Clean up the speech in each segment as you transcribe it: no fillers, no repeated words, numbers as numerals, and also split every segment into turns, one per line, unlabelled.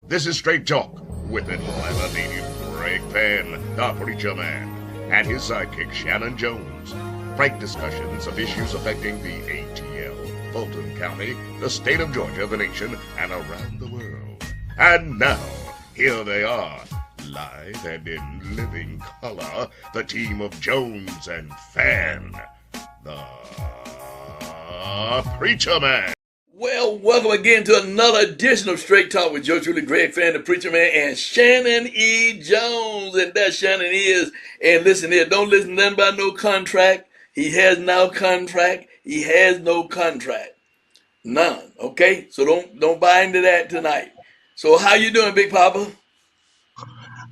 This is Straight Talk with an native Greg Fann, the preacher man, and his sidekick Shanan Jones. Frank discussions of issues affecting the ATL, Fulton County, the state of Georgia, the nation, and around the world. And now, here they are, live and in living color, the team of Jones and Fann, the preacher man.
Well, welcome again to another edition of Straight Talk with Joe Truly, Greg Fann, the preacher man, and Shanan E. Jones. And that Shanan is. And listen here, don't listen to nothing about no contract. He has no contract. He has no contract. None. Okay? So don't buy into that tonight. So how you doing, Big Papa?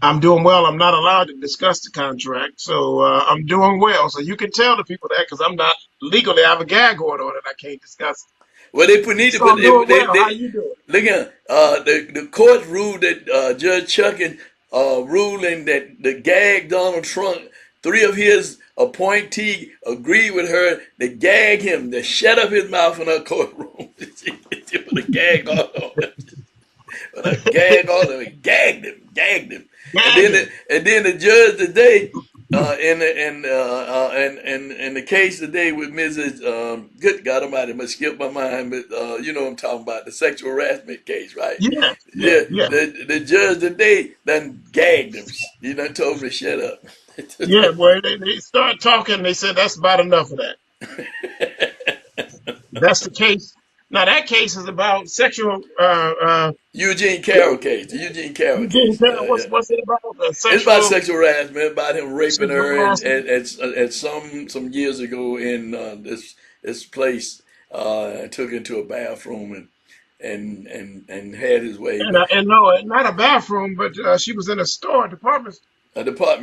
I'm doing well. I'm not allowed to discuss the contract, so I'm doing well. So you can tell the people that because I'm not legally, I have a gag order on it. I can't discuss it.
Well, they need to
So
put
I'm doing well. How you doing?
look at the court ruled that Judge Chuckin ruling that the gag Donald Trump, three of his appointees agreed with her to gag him, to shut up his mouth in her courtroom. She put a gag on him. Put a gag on him, gagged him. And then the judge today, in the case today with Mrs. Good God Almighty, must skip my mind, but you know what I'm talking about, the sexual harassment case, right?
Yeah.
The judge today done gagged him. He done told him to shut up.
Yeah, boy. They start talking. They said that's about enough of that. That's the case. Now that case is about sexual.
Eugene Carroll case. The Eugene Carroll case.
What's it about?
It's about sexual harassment, about him raping her,
Sexual
at some years ago in this place. Took into a bathroom and had his way.
And no, not a bathroom, but she was in a store,
A department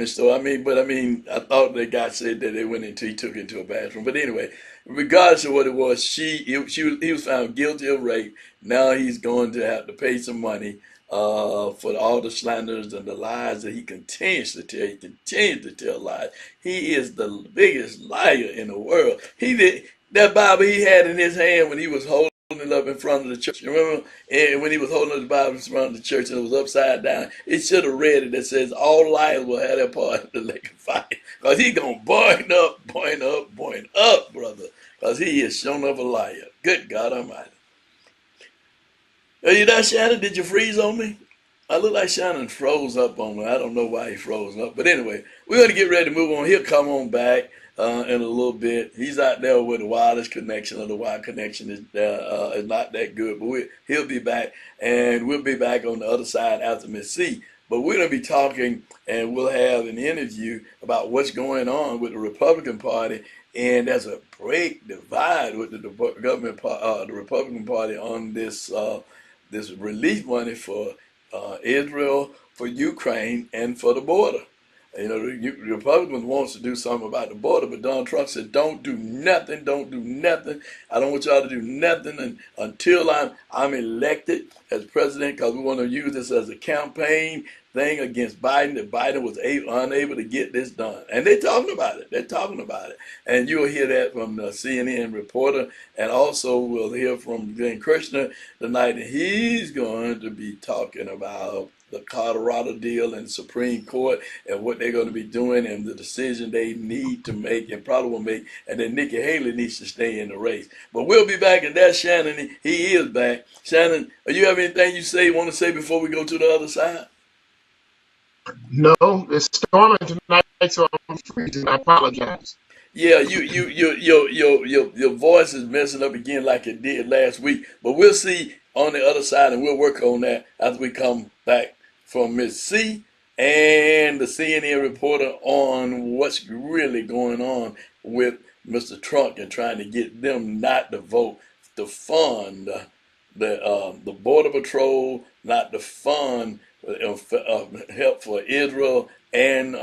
store. I thought the guy said that he took into a bathroom. But anyway, regardless of what it was, he was found guilty of rape. Now he's going to have to pay some money for all the slanders and the lies that he continues to tell. He continues to tell lies. He is the biggest liar in the world. He did that Bible he had in his hand when he was holding it up in front of the church. Remember, and when he was holding the Bible in front of the church and it was upside down, it should have read it that says, all liars will have their part in the lake of fire. Because he's going to burn up, brother. Because he is shown up a liar. Good God Almighty. Are you there, Shannon? Did you freeze on me? I look like Shannon froze up on me. I don't know why he froze up. But anyway, we're going to get ready to move on. He'll come on back in a little bit. He's out there with the wireless connection, or the wire connection is not that good. But he'll be back, and we'll be back on the other side after Miss C. But we're going to be talking, and we'll have an interview about what's going on with the Republican Party. And there's a great divide with the Republican Party on this relief money for Israel, for Ukraine, and for the border. You know, the Republicans wants to do something about the border, but Donald Trump said, don't do nothing. I don't want y'all to do nothing until I'm elected as president, because we want to use this as a campaign thing against Biden, that Biden was unable to get this done. And they're talking about it. And you'll hear that from the CNN reporter, and also we'll hear from Glenn Kirshner tonight, and he's going to be talking about the Colorado deal and Supreme Court and what they're going to be doing and the decision they need to make and probably will make, and then Nikki Haley needs to stay in the race. But we'll be back, and that's Shanan. He is back. Shanan, do you have anything you want to say before we go to the other side?
No, it's storming tonight, so I'm freezing. I apologize.
Yeah, your voice is messing up again like it did last week. But we'll see on the other side, and we'll work on that after we come back from Miss C and the CNN reporter on what's really going on with Mr. Trump and trying to get them not to vote to fund the Border Patrol, not to fund help for Israel and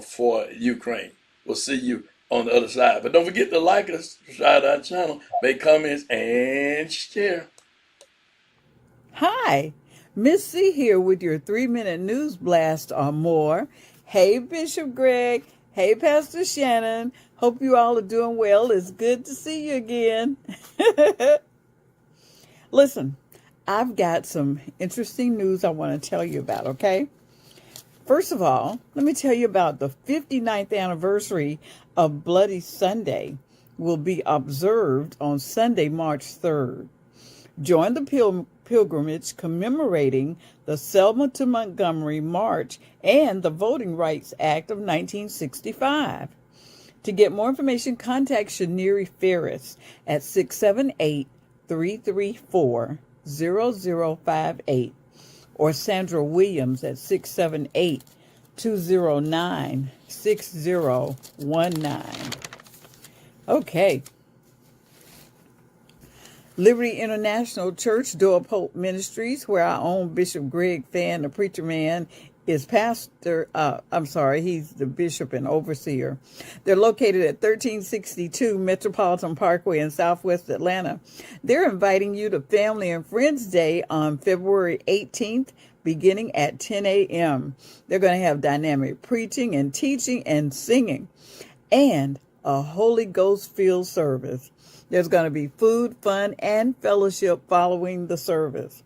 for Ukraine. We'll see you on the other side. But don't forget to like us, subscribe to our channel, make comments, and share.
Hi, Miss C here with your 3-minute news blast or more. Hey, Bishop Greg. Hey, Pastor Shanan. Hope you all are doing well. It's good to see you again. Listen, I've got some interesting news I want to tell you about, okay? First of all, let me tell you about the 59th anniversary of Bloody Sunday will be observed on Sunday, March 3rd. Join the pilgrimage commemorating the Selma to Montgomery March and the Voting Rights Act of 1965. To get more information, contact Shaneri Ferris at 678-334-0058 or Sandra Williams at 678-209-6019. Okay. Liberty International Church, Door of Hope Ministries, where our own Bishop Greg Fann, the preacher man, is pastor. He's the bishop and overseer. They're located at 1362 Metropolitan Parkway in Southwest Atlanta. They're inviting you to Family and Friends Day on February 18th, beginning at 10 a.m. They're going to have dynamic preaching and teaching and singing and a Holy Ghost-filled service. There's going to be food, fun, and fellowship following the service.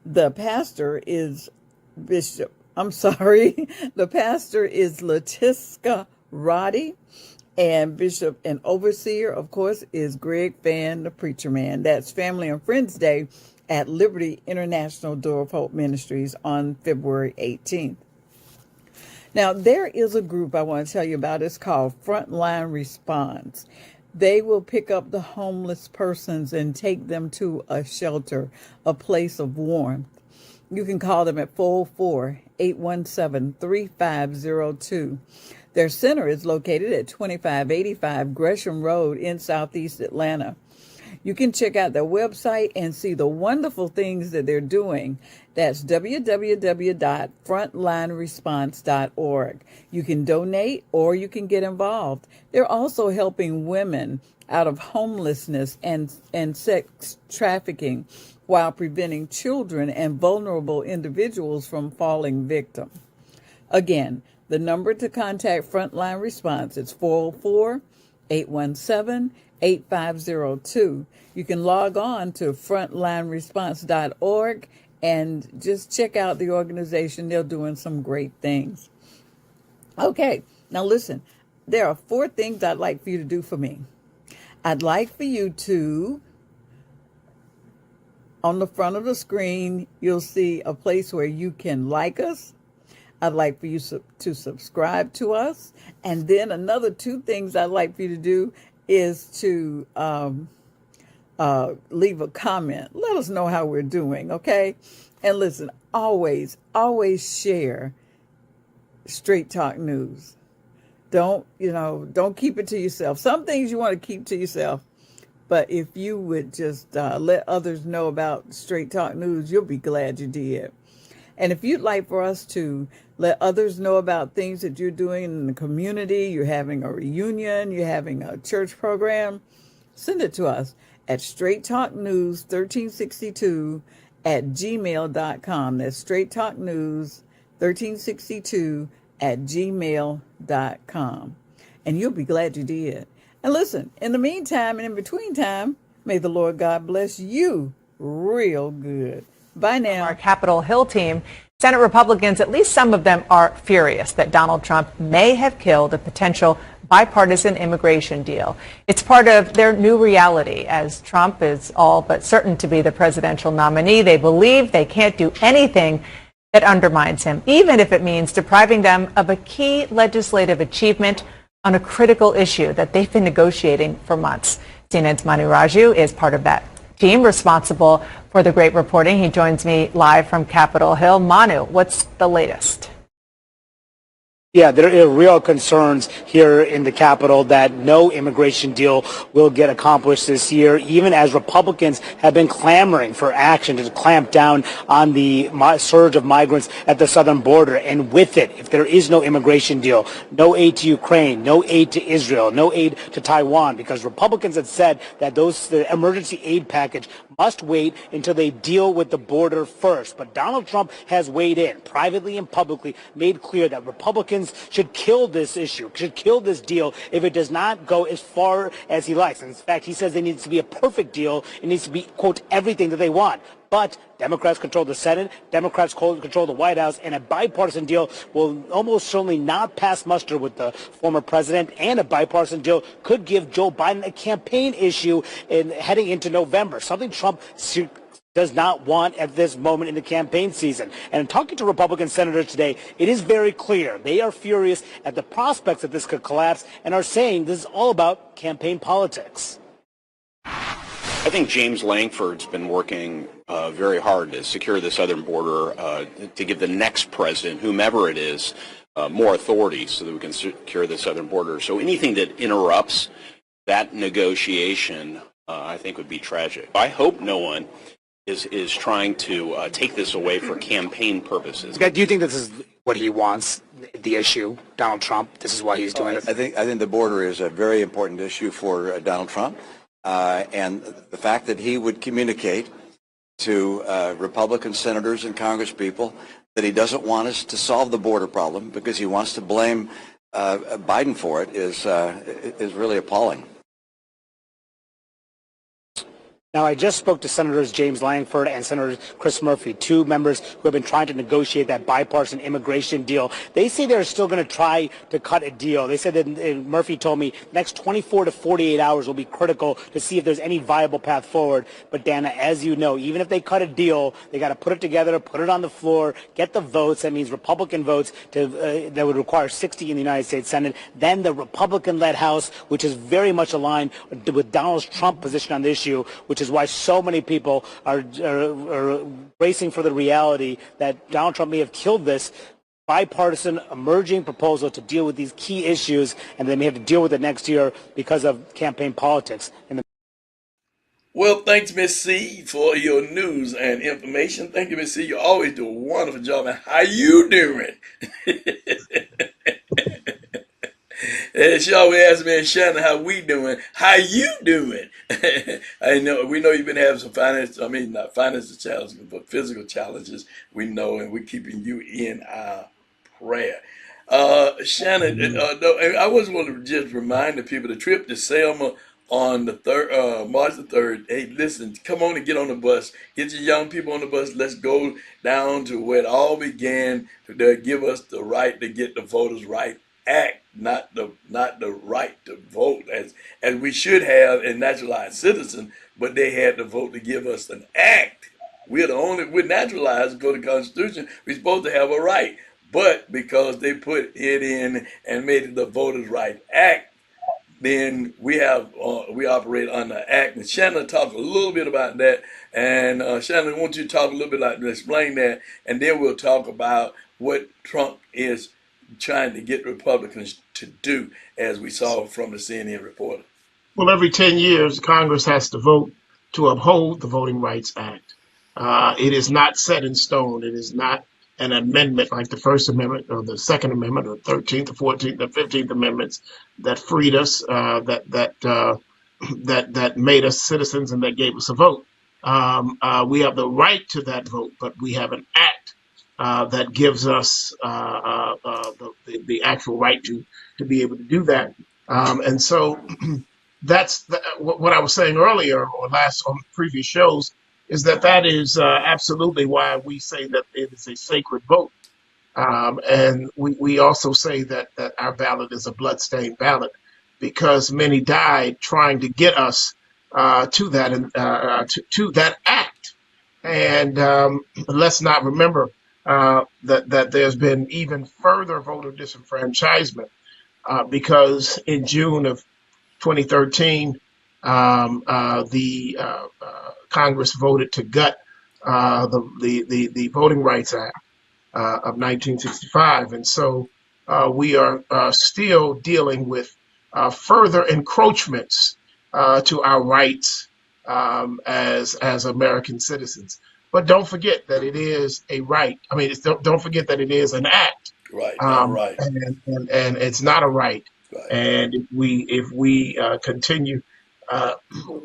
The pastor is the pastor is Letiska Roddy, and bishop and overseer, of course, is Greg Fann, the preacher man. That's Family and Friends Day at Liberty International Door of Hope Ministries on February 18th. Now, there is a group I want to tell you about. It's called Frontline Response. They will pick up the homeless persons and take them to a shelter, a place of warmth. You can call them at 404-817-3502. Their center is located at 2585 Gresham Road in Southeast Atlanta. You can check out their website and see the wonderful things that they're doing. That's www.frontlineresponse.org. You can donate or you can get involved. They're also helping women out of homelessness and sex trafficking while preventing children and vulnerable individuals from falling victim. Again, the number to contact Frontline Response is 404-817-8502. You can log on to frontlineresponse.org and just check out the organization. They're doing some great things. Okay, now listen, there are 4 things I'd like for you to do for me. I'd like for you to, on the front of the screen, you'll see a place where you can like us. I'd like for you to subscribe to us. And then another 2 things I'd like for you to do is to leave a comment. Let us know how we're doing, okay? And listen, always share Straight Talk News. Don't keep it to yourself. Some things you want to keep to yourself. But if you would just let others know about Straight Talk News, you'll be glad you did. And if you'd like for us to let others know about things that you're doing in the community, you're having a reunion, you're having a church program, send it to us at straighttalknews1362@gmail.com. That's straighttalknews1362@gmail.com. And you'll be glad you did. And listen, in the meantime and in between time, may the Lord God bless you real good. Bye now.
Our Capitol Hill team, Senate Republicans, at least some of them, are furious that Donald Trump may have killed a potential bipartisan immigration deal. It's part of their new reality, as Trump is all but certain to be the presidential nominee. They believe they can't do anything that undermines him, even if it means depriving them of a key legislative achievement on a critical issue that they've been negotiating for months. CNN's Manu Raju is part of that team responsible for the great reporting. He joins me live from Capitol Hill. Manu, what's the latest?
Yeah, there are real concerns here in the Capitol that no immigration deal will get accomplished this year, even as Republicans have been clamoring for action to clamp down on the surge of migrants at the southern border. And with it, if there is no immigration deal, no aid to Ukraine, no aid to Israel, no aid to Taiwan, because Republicans have said that the emergency aid package must wait until they deal with the border first. But Donald Trump has weighed in, privately and publicly, made clear that Republicans Republicans should kill this issue, should kill this deal if it does not go as far as he likes. And in fact, he says it needs to be a perfect deal. It needs to be, quote, everything that they want. But Democrats control the Senate, Democrats control the White House, and a bipartisan deal will almost certainly not pass muster with the former president, and a bipartisan deal could give Joe Biden a campaign issue heading into November, something Trump does not want at this moment in the campaign season. And in talking to Republican senators today, it is very clear they are furious at the prospects that this could collapse and are saying this is all about campaign politics.
I think James Lankford's been working very hard to secure the southern border, to give the next president, whomever it is, more authority so that we can secure the southern border. So anything that interrupts that negotiation, I think would be tragic. I hope no one is trying to take this away for campaign purposes.
Do you think this is what he wants, the issue, Donald Trump? This is why he's doing it?
I think the border is a very important issue for Donald Trump. And the fact that he would communicate to Republican senators and congresspeople that he doesn't want us to solve the border problem because he wants to blame Biden for it is really appalling.
Now, I just spoke to Senators James Lankford and Senator Chris Murphy, two members who have been trying to negotiate that bipartisan immigration deal. They say they're still going to try to cut a deal. They said that Murphy told me next 24 to 48 hours will be critical to see if there's any viable path forward. But, Dana, as you know, even if they cut a deal, they got to put it together, put it on the floor, get the votes. That means Republican votes that would require 60 in the United States Senate. Then the Republican-led House, which is very much aligned with Donald Trump's position on the issue, which is why so many people are bracing for the reality that Donald Trump may have killed this bipartisan emerging proposal to deal with these key issues, and they may have to deal with it next year because of campaign politics.
Well, thanks, Miss C, for your news and information. Thank you, Miss C. You always do a wonderful job. And how you doing? And she always asks me and Shanan, how we doing? How you doing? I know we know you've been having some not financial challenges, but physical challenges. We know, and we're keeping you in our prayer. Shanan, I was want to just remind the people the trip to Selma on the March the 3rd. Hey, listen, come on and get on the bus. Get your young people on the bus. Let's go down to where it all began to give us the right to get the Voters' Right Act, not the right to vote as we should have in naturalized citizens, but they had to vote to give us an act. We're naturalized for the Constitution. We're supposed to have a right, but because they put it in and made it the Voters' Right Act, then we operate on the act. And Shannon talked a little bit about that. And Shannon, I want you to talk a little bit about explain that, and then we'll talk about what Trump is trying to get Republicans to do, as we saw from the CNN reporter.
Well, every 10 years, Congress has to vote to uphold the Voting Rights Act. It is not set in stone. It is not an amendment like the First Amendment or the Second Amendment or the 13th, the 14th, the 15th Amendments that freed us, that made us citizens and that gave us a vote. We have the right to that vote, but we have an act that gives us the actual right to be able to do that. And so that's what I was saying earlier or on previous shows, is that is absolutely why we say that it is a sacred vote. And we also say that our ballot is a bloodstained ballot because many died trying to get us to that act. And let's not remember that there's been even further voter disenfranchisement because in June of 2013, the Congress voted to gut the Voting Rights Act of 1965, and so we are still dealing with further encroachments to our rights as American citizens. But don't forget that it is a right. I mean, don't forget that it is an act.
Right. Right.
And it's not a right. Right. And if we continue,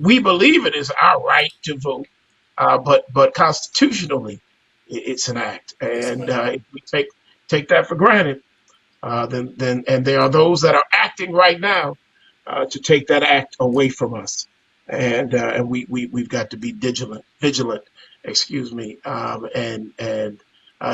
we believe it is our right to vote, but constitutionally, it's an act. And if we take that for granted, and there are those that are acting right now to take that act away from us, and we've got to be vigilant, excuse me, and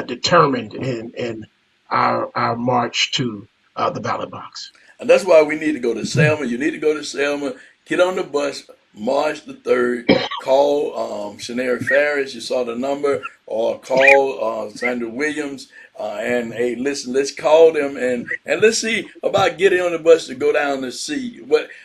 determined in our march to the ballot box.
And that's why we need to go to Selma. You need to go to Selma, get on the bus, March the 3rd, call Shanan Farris, you saw the number, or call Sandra Williams, and hey, listen, let's call them and let's see about getting on the bus to go down to see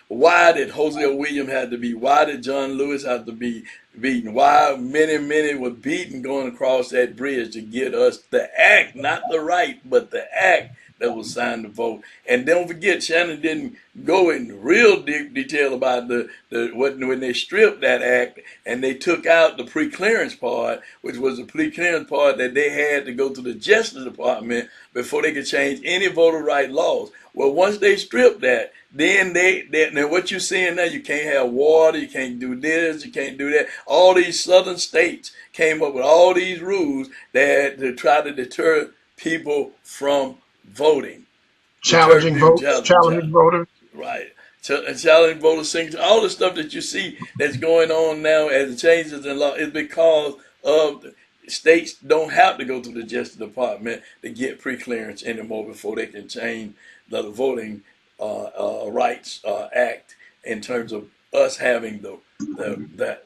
why did Hosea Williams have to be, why did John Lewis have to be beaten, why many were beaten going across that bridge to get us the act, not the right, but the act that was signed to vote. And don't forget, Shanan didn't go in real deep detail about when they stripped that act and they took out the pre-clearance part, which was the pre-clearance part that they had to go to the Justice Department before they could change any voter right laws. Well, once they stripped that, then now what you're seeing now, you can't have water, you can't do this, you can't do that. All these southern states came up with all these rules that to try to deter people from voting,
challenging voters,
right? Challenging voter signatures, all the stuff that you see that's going on now as the changes in law is because of states don't have to go to the Justice Department to get pre-clearance anymore before they can change the voting rights act in terms of us having the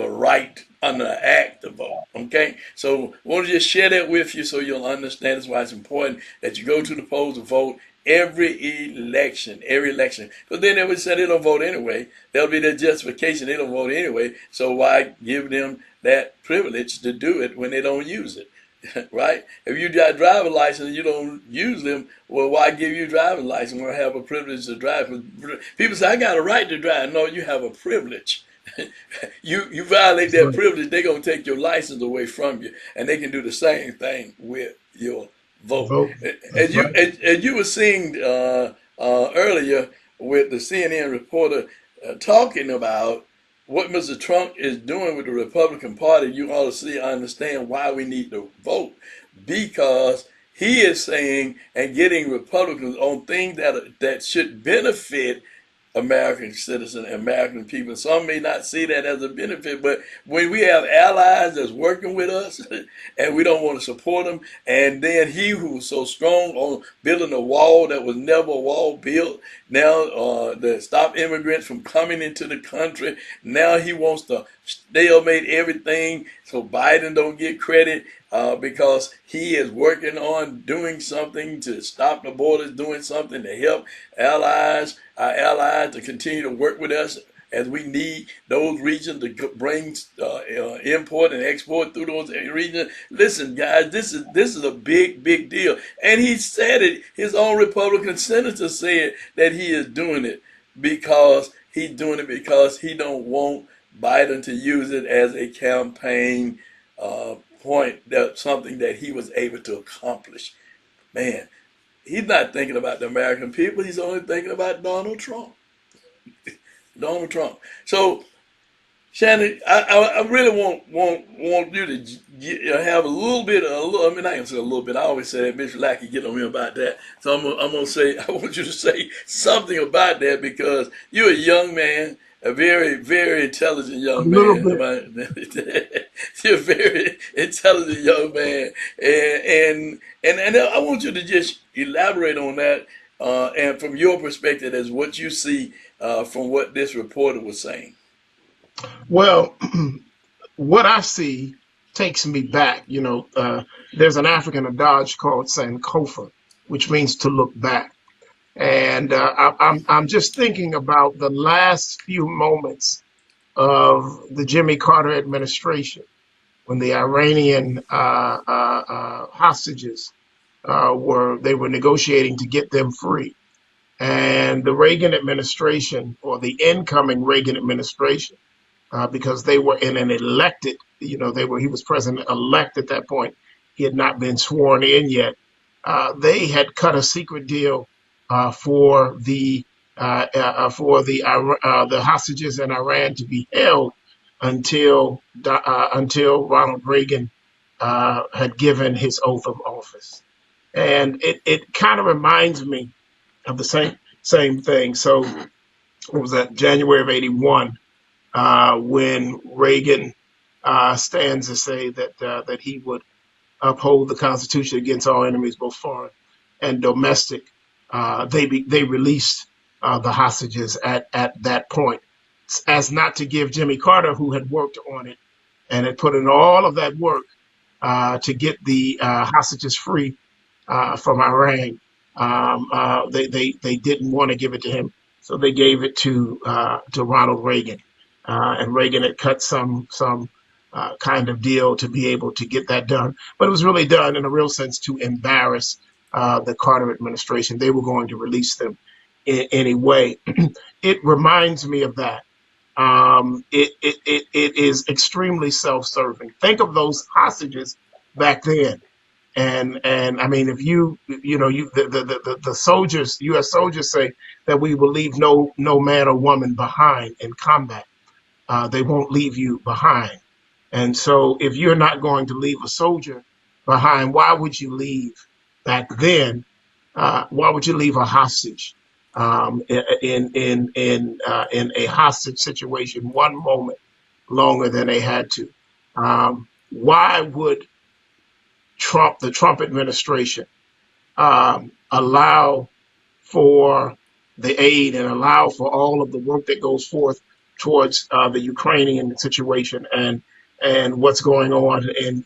right under the act to vote. Okay, so I want to just share that with you so you'll understand. That's why it's important that you go to the polls to vote every election. Because then they would say they don't vote anyway. There'll be their justification, they don't vote anyway. So why give them that privilege to do it when they don't use it? Right? If you got a driver's license and you don't use them, well, why give you a driver's license or have a privilege to drive? People say, I got a right to drive. No, you have a privilege. You violate that privilege, they're going to take your license away from you. And they can do the same thing with your vote. As you were seeing earlier with the CNN reporter talking about what Mr. Trump is doing with the Republican Party, you ought to understand why we need to vote. Because he is saying and getting Republicans on things that should benefit American citizens, American people. Some may not see that as a benefit, but when we have allies that's working with us and we don't want to support them, and then he who was so strong on building a wall that was never a wall built, now to stop immigrants from coming into the country, now he wants to stalemate everything so Biden don't get credit. Because he is working on doing something to stop the borders, doing something to help our allies to continue to work with us as we need those regions to bring import and export through those regions. Listen, guys, this is a big deal. And he said it, his own Republican senator said that he is doing it because he don't want Biden to use it as a campaign point, that's something that he was able to accomplish. Man, he's not thinking about the American people. He's only thinking about Donald Trump. Donald Trump. So, Shanan, I really want you to have a little bit. I mean, I can say a little bit. I always say that Mr. Lackey get on me about that. So I'm gonna say, I want you to say something about that because you're a young man. A very intelligent young man. You're a very intelligent young man, and I want you to just elaborate on that, and from your perspective as what you see from what this reporter was saying.
Well, what I see takes me back. There's an African adage called Sankofa, which means to look back. And I'm just thinking about the last few moments of the Jimmy Carter administration when the Iranian hostages were negotiating to get them free, and the Reagan administration, or the incoming Reagan administration, because they were in an elected, he was president-elect at that point. He had not been sworn in yet. They had cut a secret deal for the hostages in Iran to be held until Ronald Reagan had given his oath of office. And it kind of reminds me of the same thing. So it was that January of '81 when Reagan stands to say that he would uphold the Constitution against all enemies, both foreign and domestic. They released the hostages at that point, as not to give Jimmy Carter, who had worked on it and had put in all of that work to get the hostages free from Iran. They didn't want to give it to him, so they gave it to Ronald Reagan, and Reagan had cut some kind of deal to be able to get that done. But it was really done in a real sense to embarrass the Carter administration. They were going to release them anyway. It reminds me of that. It is extremely self-serving. Think of those hostages back then. And I mean, if the soldiers, U.S. soldiers say that we will leave no man or woman behind in combat. They won't leave you behind. And so if you're not going to leave a soldier behind, why would you leave back then? Why would you leave a hostage in a hostage situation 1 moment longer than they had to? Why would the Trump administration allow for the aid and allow for all of the work that goes forth towards the Ukrainian situation and what's going on in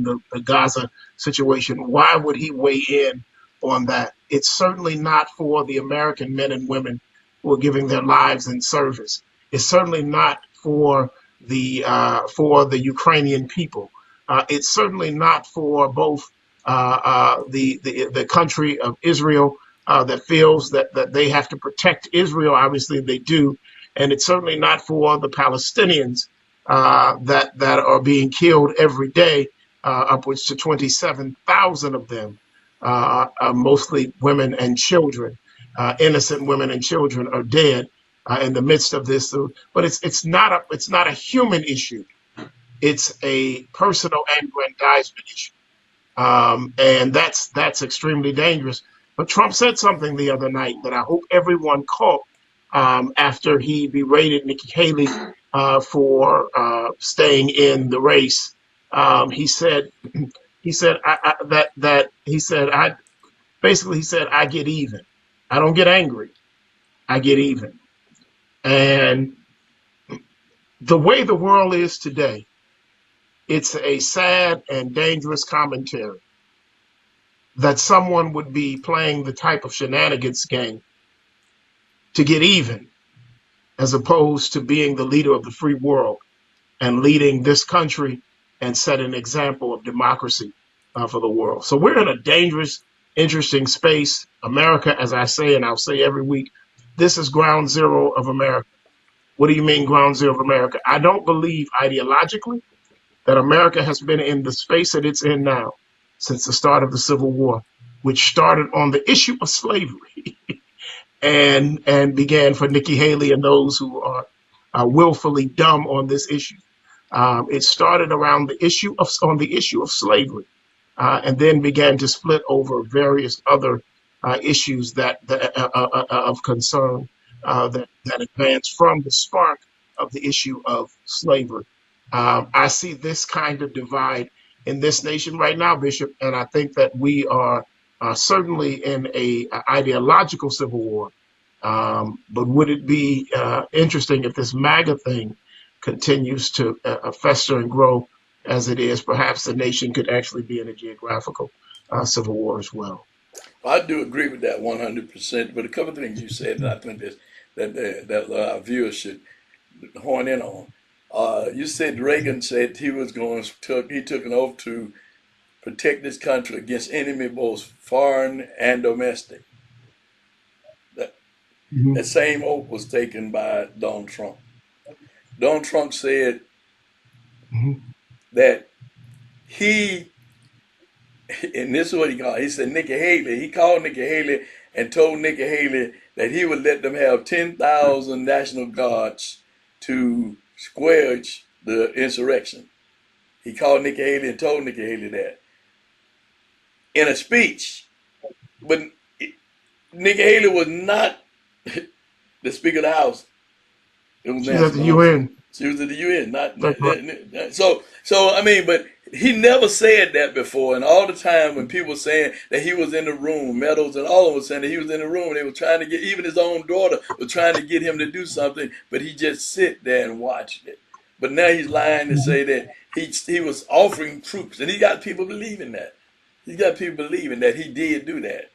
the Gaza situation? Why would he weigh in on that? It's certainly not for the American men and women who are giving their lives in service. It's certainly not for the Ukrainian people. It's certainly not for both the country of Israel that feels that they have to protect Israel. Obviously, they do, and it's certainly not for the Palestinians that are being killed every day, upwards to 27,000 of them, mostly women and children. Innocent women and children are dead in the midst of this. But it's not a human issue. It's a personal aggrandizement issue, and that's extremely dangerous. But Trump said something the other night that I hope everyone caught after he berated Nikki Haley for staying in the race. He said I get even. I don't get angry. I get even. And the way the world is today, it's a sad and dangerous commentary that someone would be playing the type of shenanigans game to get even, as opposed to being the leader of the free world and leading this country and set an example of democracy for the world. So we're in a dangerous, interesting space. America, as I say, and I'll say every week, this is ground zero of America. What do you mean ground zero of America? I don't believe ideologically that America has been in the space that it's in now since the start of the Civil War, which started on the issue of slavery and began for Nikki Haley and those who are willfully dumb on this issue. It started around on the issue of slavery, and then began to split over various other issues of concern that advanced from the spark of the issue of slavery. I see this kind of divide in this nation right now, Bishop, and I think that we are certainly in a ideological civil war. But would it be interesting if this MAGA thing continues to fester and grow as it is? Perhaps the nation could actually be in a geographical civil war as well.
I do agree with that 100%. But a couple of things you said that I think that our viewers should horn in on. You said Reagan said he took an oath to protect this country against enemy both foreign and domestic. That same oath was taken by Donald Trump. Donald Trump said that and this is what he said Nikki Haley, he called Nikki Haley and told Nikki Haley that he would let them have 10,000 National Guards to squelch the insurrection. He called Nikki Haley and told Nikki Haley that in a speech but Nikki Haley was not the Speaker of the House. It was
She's at
Nancy
the
Pelosi.
UN.
She was at the UN,
That's right.
so I mean, but he never said that before. And all the time when people were saying that he was in the room, Meadows and all of them were saying that he was in the room, they were trying to get, even his own daughter was trying to get him to do something, but he just sit there and watched it. But now he's lying to say that he was offering troops, and he got people believing that. He got people believing that he did do that.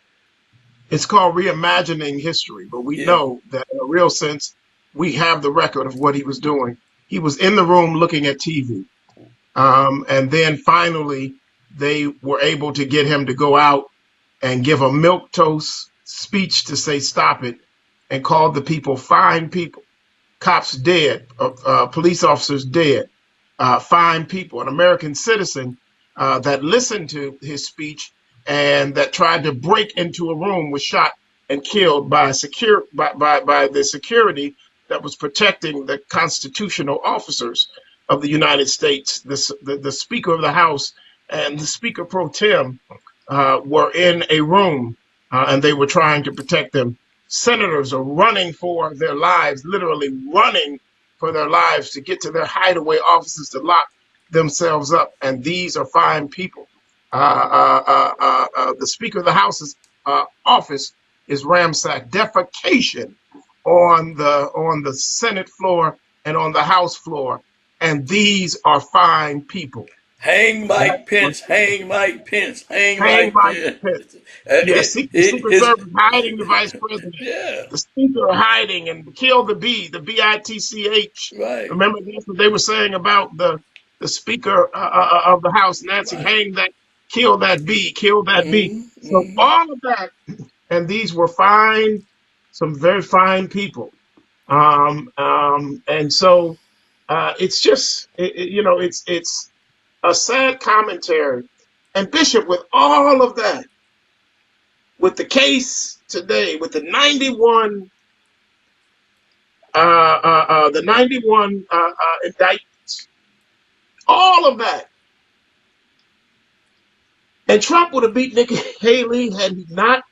It's called reimagining history, but we
Yeah.
know that in a real sense, we have the record of what he was doing. He was in the room looking at TV. And then finally, they were able to get him to go out and give a milquetoast speech to say, stop it, and called the people fine people, cops dead, police officers dead, fine people. An American citizen that listened to his speech and that tried to break into a room was shot and killed by the security that was protecting the constitutional officers of the United States. The Speaker of the House and the Speaker pro tem were in a room and they were trying to protect them. Senators are running for their lives, literally running for their lives to get to their hideaway offices to lock themselves up. And these are fine people. The Speaker of the House's office is ransacked. Defecation on the Senate floor and on the House floor. And these are fine people.
Hang Mike Pence, hang Mike Pence, hang
Hang
Mike
Mike
Pence.
Pence. Yes, the Secret Service hiding the vice president.
Yeah,
The Speaker hiding and kill the BITCH.
right,
Remember that's what they were saying about the Speaker of the House, Nancy.
right.
Hang that, kill that B, kill that B.
Mm-hmm,
So
mm-hmm.
all of that, and these were fine, some very fine people. And so it's just, it's a sad commentary. And Bishop, with all of that, with the case today, with the 91 indictments, all of that, and Trump would have beat Nikki Haley had he not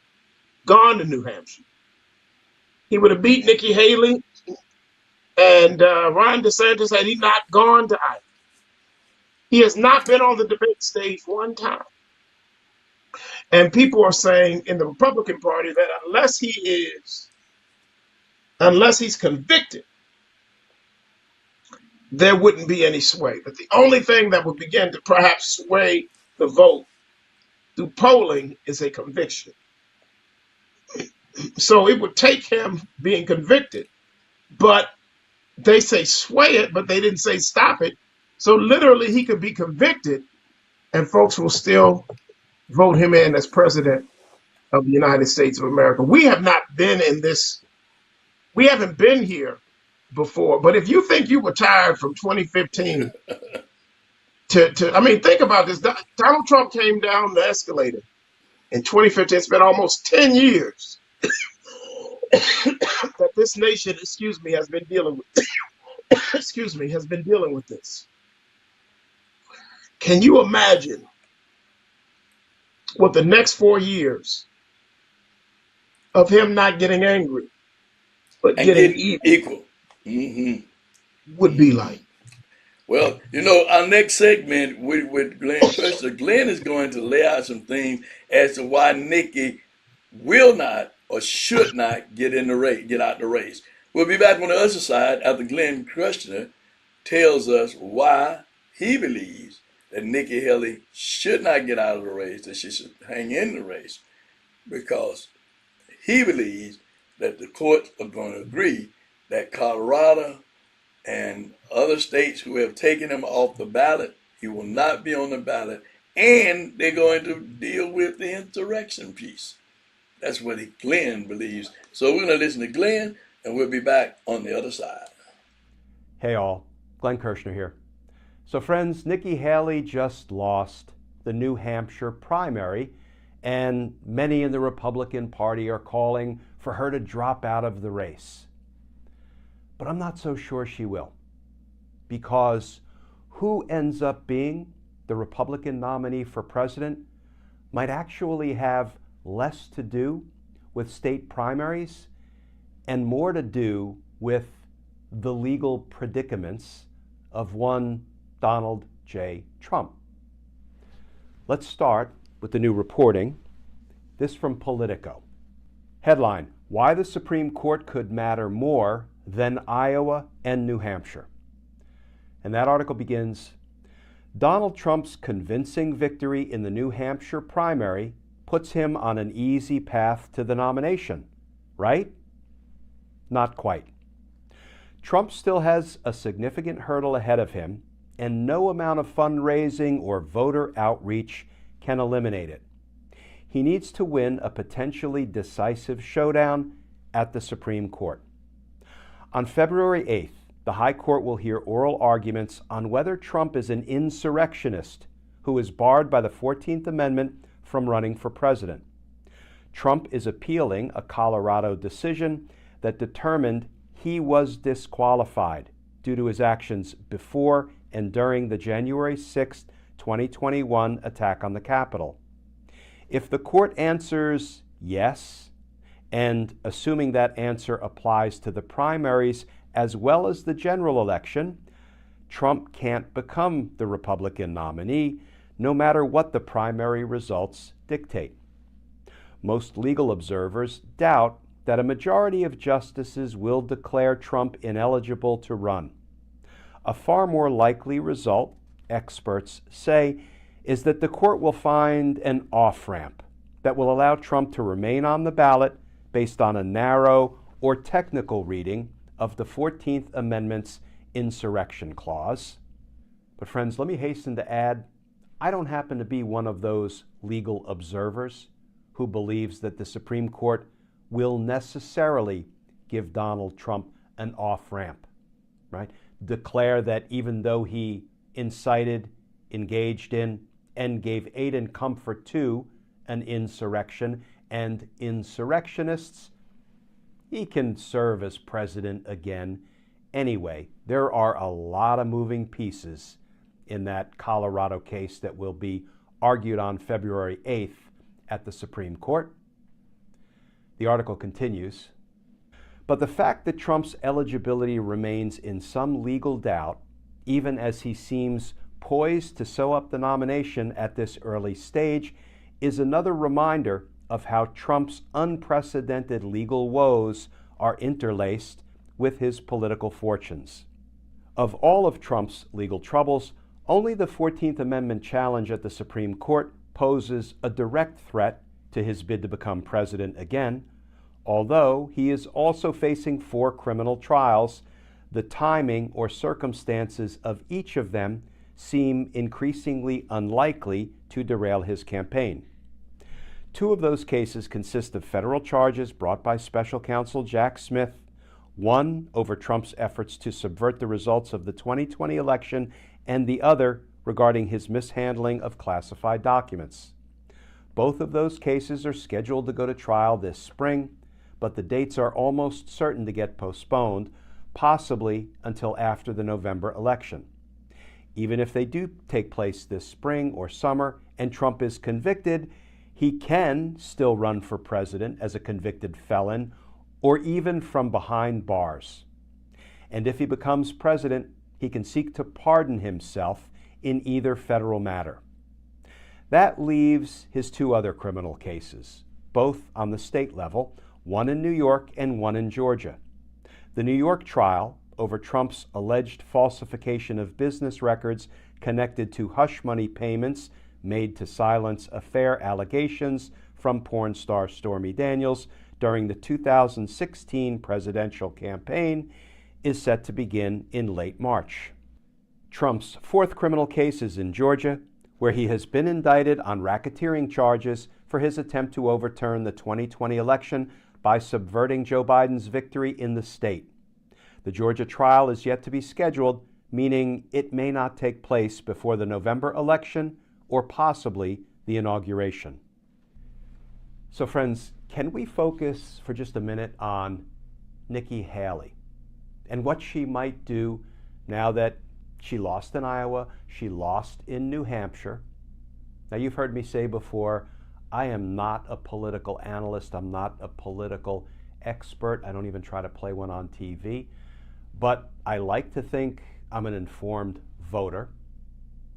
gone to New Hampshire. He would have beat Nikki Haley and Ron DeSantis had he not gone to Iowa. He has not been on the debate stage one time. And people are saying in the Republican Party that unless he's convicted, there wouldn't be any sway. But the only thing that would begin to perhaps sway the vote through polling is a conviction. So it would take him being convicted, but they say sway it, but they didn't say stop it. So literally he could be convicted and folks will still vote him in as president of the United States of America. We have not been in this, we haven't been here before. But if you think you were tired from 2015 I mean, think about this. Donald Trump came down the escalator in 2015. It's been almost 10 years that this nation, has been dealing with, has been dealing with this. Can you imagine what the next 4 years of him not getting angry, but
And
getting
get equal. Mm-hmm.
would be like?
Well, our next segment with Glenn Kirshner, Glenn is going to lay out some things as to why Nikki will not or should not get out the race. We'll be back on the other side after Glenn Kirshner tells us why he believes that Nikki Haley should not get out of the race, that she should hang in the race, because he believes that the courts are going to agree that Colorado and other states who have taken him off the ballot, he will not be on the ballot, and they're going to deal with the insurrection piece. That's what Glenn believes. So we're going to listen to Glenn, and we'll be back on the other side.
Hey all, Glenn Kirshner here. So friends, Nikki Haley just lost the New Hampshire primary, and many in the Republican Party are calling for her to drop out of the race. But I'm not so sure she will, because who ends up being the Republican nominee for president might actually have less to do with state primaries and more to do with the legal predicaments of one Donald J. Trump. Let's start with the new reporting. This from Politico. Headline: Why the Supreme Court Could Matter More Than Iowa and New Hampshire. And that article begins, Donald Trump's convincing victory in the New Hampshire primary puts him on an easy path to the nomination, right? Not quite. Trump still has a significant hurdle ahead of him, and no amount of fundraising or voter outreach can eliminate it. He needs to win a potentially decisive showdown at the Supreme Court. On February 8th, the High Court will hear oral arguments on whether Trump is an insurrectionist who is barred by the 14th Amendment from running for president. Trump is appealing a Colorado decision that determined he was disqualified due to his actions before and during the January 6, 2021 attack on the Capitol. If the court answers yes, and assuming that answer applies to the primaries as well as the general election, Trump can't become the Republican nominee, no matter what the primary results dictate. Most legal observers doubt that a majority of justices will declare Trump ineligible to run. A far more likely result, experts say, is that the court will find an off-ramp that will allow Trump to remain on the ballot based on a narrow or technical reading of the 14th Amendment's insurrection clause. But friends, let me hasten to add, I don't happen to be one of those legal observers who believes that the Supreme Court will necessarily give Donald Trump an off-ramp, right? Declare that even though he incited, engaged in, and gave aid and comfort to an insurrection and insurrectionists, he can serve as president again anyway. There are a lot of moving pieces in that Colorado case that will be argued on February 8th at the Supreme Court. The article continues, but the fact that Trump's eligibility remains in some legal doubt, even as he seems poised to sew up the nomination at this early stage, is another reminder of how Trump's unprecedented legal woes are interlaced with his political fortunes. Of all of Trump's legal troubles, only the 14th Amendment challenge at the Supreme Court poses a direct threat to his bid to become president again. Although he is also facing 4 criminal trials, the timing or circumstances of each of them seem increasingly unlikely to derail his campaign. 2 of those cases consist of federal charges brought by special counsel Jack Smith, one over Trump's efforts to subvert the results of the 2020 election, and the other regarding his mishandling of classified documents. Both of those cases are scheduled to go to trial this spring, but the dates are almost certain to get postponed, possibly until after the November election. Even if they do take place this spring or summer and Trump is convicted, he can still run for president as a convicted felon or even from behind bars. And if he becomes president, he can seek to pardon himself in either federal matter. That leaves his 2 other criminal cases, both on the state level, one in New York and one in Georgia. The New York trial over Trump's alleged falsification of business records connected to hush money payments made to silence affair allegations from porn star Stormy Daniels during the 2016 presidential campaign is set to begin in late March. Trump's 4th criminal case is in Georgia, where he has been indicted on racketeering charges for his attempt to overturn the 2020 election by subverting Joe Biden's victory in the state. The Georgia trial is yet to be scheduled, meaning it may not take place before the November election or possibly the inauguration. So friends, can we focus for just a minute on Nikki Haley and what she might do now that she lost in Iowa, she lost in New Hampshire? Now, you've heard me say before, I am not a political analyst. I'm not a political expert. I don't even try to play one on TV. But I like to think I'm an informed voter.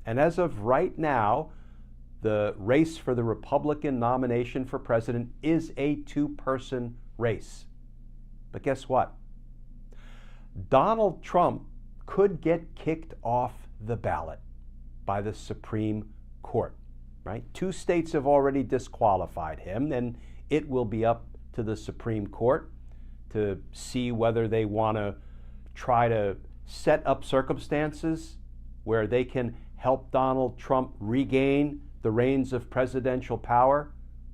And as of right now, the race for the Republican nomination for president is a two-person race. But guess what? Donald Trump could get kicked off the ballot by the Supreme Court, right? 2 states have already disqualified him, and it will be up to the Supreme Court to see whether they want to try to set up circumstances where they can help Donald Trump regain the reins of presidential power.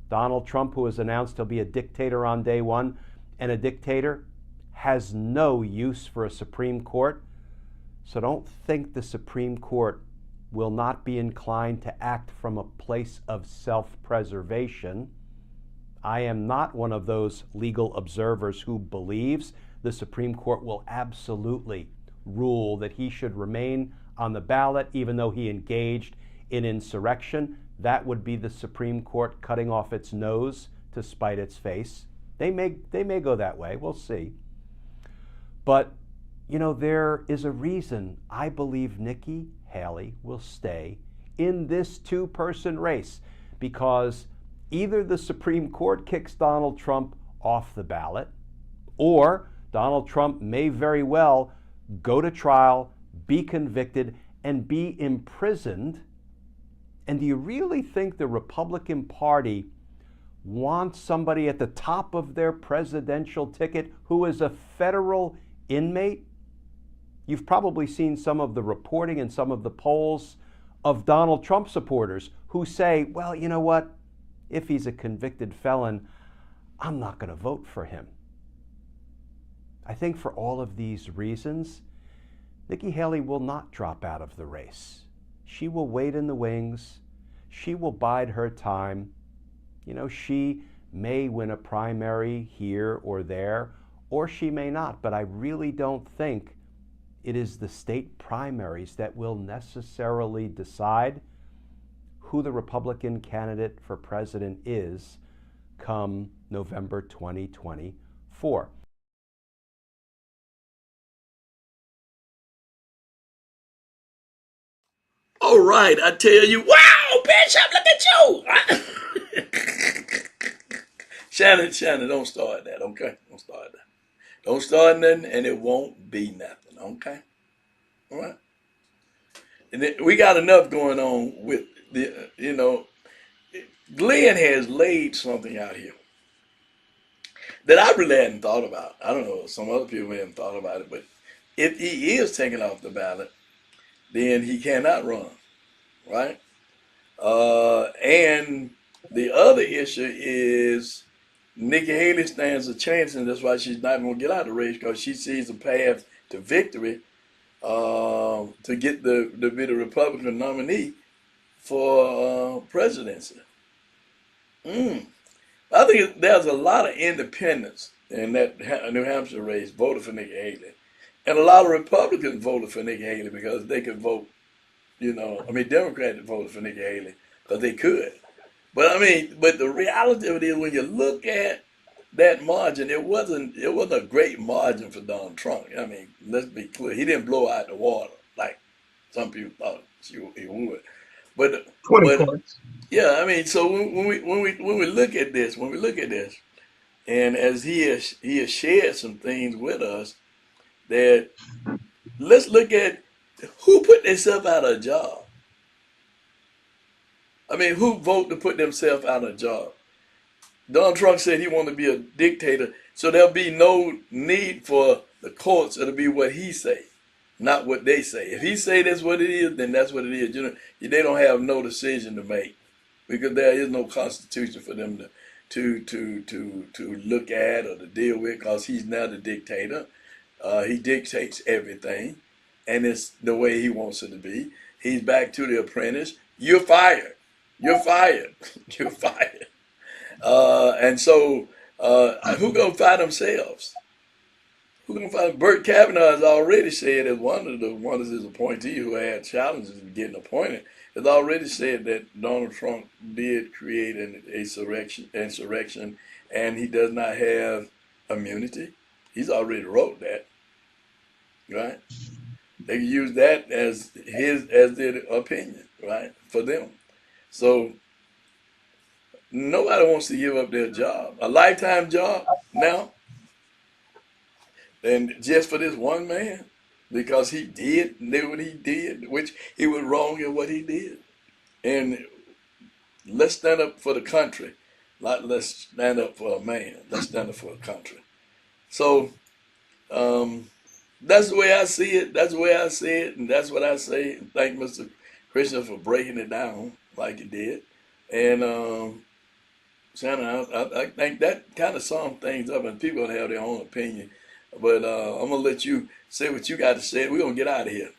Donald Trump, who has announced he'll be a dictator on day one, and a dictator has no use for a Supreme Court. So don't think the Supreme Court will not be inclined to act from a place of self-preservation. I am not one of those legal observers who believes the Supreme Court will absolutely rule that he should remain on the ballot even though he engaged in insurrection. That would be the Supreme Court cutting off its nose to spite its face. They may go that way. We'll see. But, you know, there is a reason I believe Nikki Haley will stay in this two-person race, because either the Supreme Court kicks Donald Trump off the ballot, or Donald Trump may very well go to trial, be convicted, and be imprisoned. And do you really think the Republican Party wants somebody at the top of their presidential ticket who is a federal inmate? You've probably seen some of the reporting and some of the polls of Donald Trump supporters who say, well, you know what? If he's a convicted felon, I'm not going to vote for him. I think for all of these reasons, Nikki Haley will not drop out of the race. She will wait in the wings. She will bide her time. You know, she may win a primary here or there, or she may not, but I really don't think it is the state primaries that will necessarily decide who the Republican candidate for president is come November 2024.
All right, I tell you, wow, Bishop, look at you. Shannon, don't start that, okay? Don't start that. Don't start nothing, and it won't be nothing, okay? All right? And then we got enough going on with the, Glenn has laid something out here that I really hadn't thought about. I don't know, some other people may have thought about it, but if he is taken off the ballot, then he cannot run, right? And the other issue is Nikki Haley stands a chance, and that's why she's not going to get out of the race, because she sees a path to victory to get the be the Republican nominee for presidency. I think there's a lot of independents in that New Hampshire race voted for Nikki Haley. And a lot of Republicans voted for Nikki Haley because they could vote, Democrats voted for Nikki Haley because they could. But the reality of it is, when you look at that margin, it wasn't a great margin for Donald Trump. I mean, let's be clear. He didn't blow out the water like some people thought he would. But
20 points.
Yeah, so when we look at this, and as he has shared some things with us, that let's look at who put themselves out of a job. Who vote to put themselves out of a job? Donald Trump said he wanted to be a dictator, so there'll be no need for the courts. It'll be what he say, not what they say. If he say that's what it is, then that's what it is. They don't have no decision to make, because there is no constitution for them to look at or to deal with, because he's now the dictator. He dictates everything, and it's the way he wants it to be. He's back to the apprentice. You're fired. You're fired. You're fired. And so who gonna fire themselves? Who gonna find? Bert Kavanaugh has already said, as one of his appointees who had challenges in getting appointed, has already said that Donald Trump did create an insurrection, and he does not have immunity. He's already wrote that, right? They can use that as their opinion, right, for them. So nobody wants to give up their job, a lifetime job now, and just for this one man, because he did what he did, which he was wrong in what he did. And let's stand up for the country. Let's stand up for a man. Let's stand up for a country. So that's the way I see it. That's the way I see it, and that's what I say. And thank Mr. Christian for breaking it down like he did. And Shannon, I think that kind of sums things up, and people have their own opinion. But I'm gonna let you say what you got to say. We're gonna get out of here.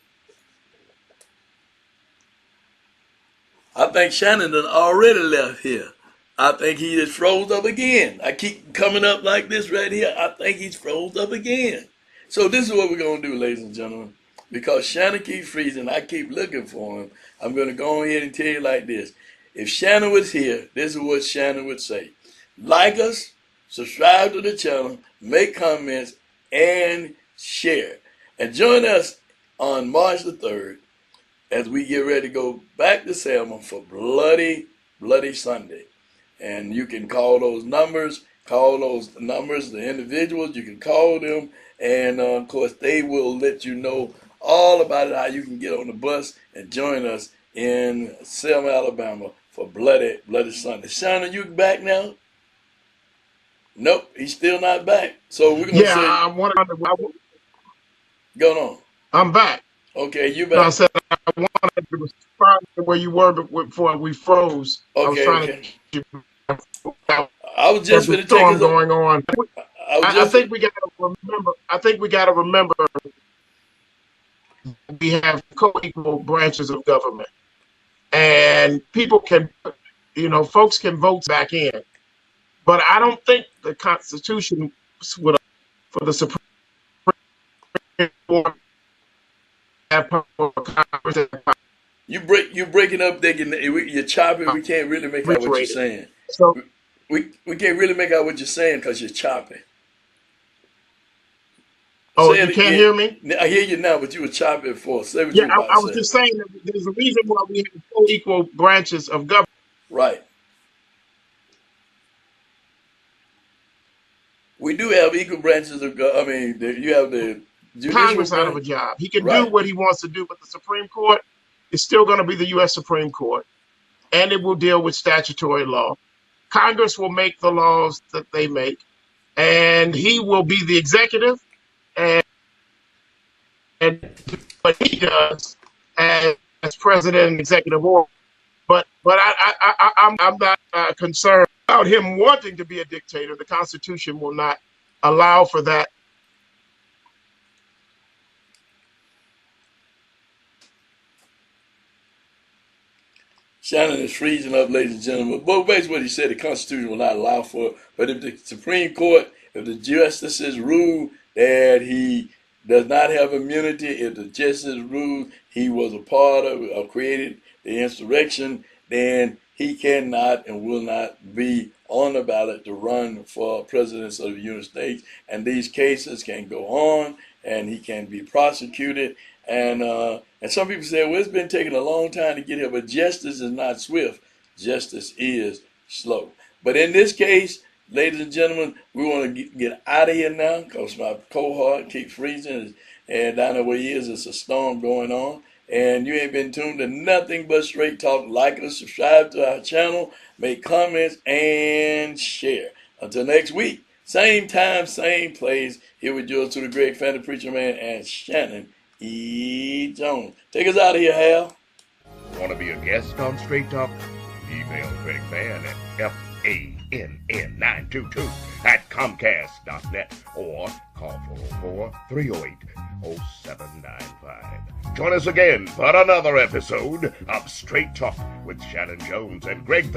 I think Shanan done already left here. I think he just froze up again. I keep coming up like this right here. I think he's froze up again. So this is what we're going to do, ladies and gentlemen. Because Shanan keeps freezing, I keep looking for him. I'm going to go ahead and tell you like this. If Shanan was here, this is what Shanan would say. Like us, subscribe to the channel, make comments, and share. And join us on March the 3rd as we get ready to go back to Selma for Bloody Sunday. And you can call those numbers, the individuals, you can call them, and of course they will let you know all about it, how you can get on the bus and join us in Selma, Alabama for Bloody Sunday. Shanan, you back now? Nope, he's still not back. So we're going to say... Go on.
I'm back.
Okay, you
No, I
back.
said I wanted to respond to where you were before we froze.
Okay,
I was trying
okay.
to.
I was just going to take
storm going on. I think we got to remember. I think we got to remember we have co-equal branches of government, and people can, folks can vote back in, but I don't think the Constitution would for the Supreme Court have power Congress.
You're breaking up, you're chopping. We can't really make out what you're saying.
So
we can't really make out what you're saying because you're chopping.
Oh, you can't hear me?
I hear you now, but you were chopping before. Say what
yeah,
you were about
I was just saying that there's a reason why we have co-equal branches of government.
Right. We do have equal branches of government. You have the
Congress out of a job. He can do what he wants to do, but the Supreme Court is still going to be the U.S. Supreme Court, and it will deal with statutory law. Congress will make the laws that they make, and he will be the executive, and what he does as president and executive order. But I'm not concerned about him wanting to be a dictator. The Constitution will not allow for that.
Shanan is freezing up, ladies and gentlemen. But basically what he said, the Constitution will not allow for it. But if the Supreme Court, if the justices rule that he does not have immunity, if the justices rule he was a part of or created the insurrection, then he cannot and will not be on the ballot to run for president of the United States. And these cases can go on, and he can be prosecuted. And some people say, well, it's been taking a long time to get here, but justice is not swift. Justice is slow. But in this case, ladies and gentlemen, we want to get out of here now because my cohort keeps freezing. And down there where he is, it's a storm going on. And you ain't been tuned to nothing but straight talk. Like us, subscribe to our channel, make comments, and share. Until next week, same time, same place. Here with yours to the great Fann, the Preacher Man, and Shanan E. Jones. Take us out of here, Hal.
Want to be a guest on Straight Talk? Email Craig Fann at FANN922 at Comcast.net or call 404-308-0795. Join us again for another episode of Straight Talk with Shanan Jones and Greg Fann.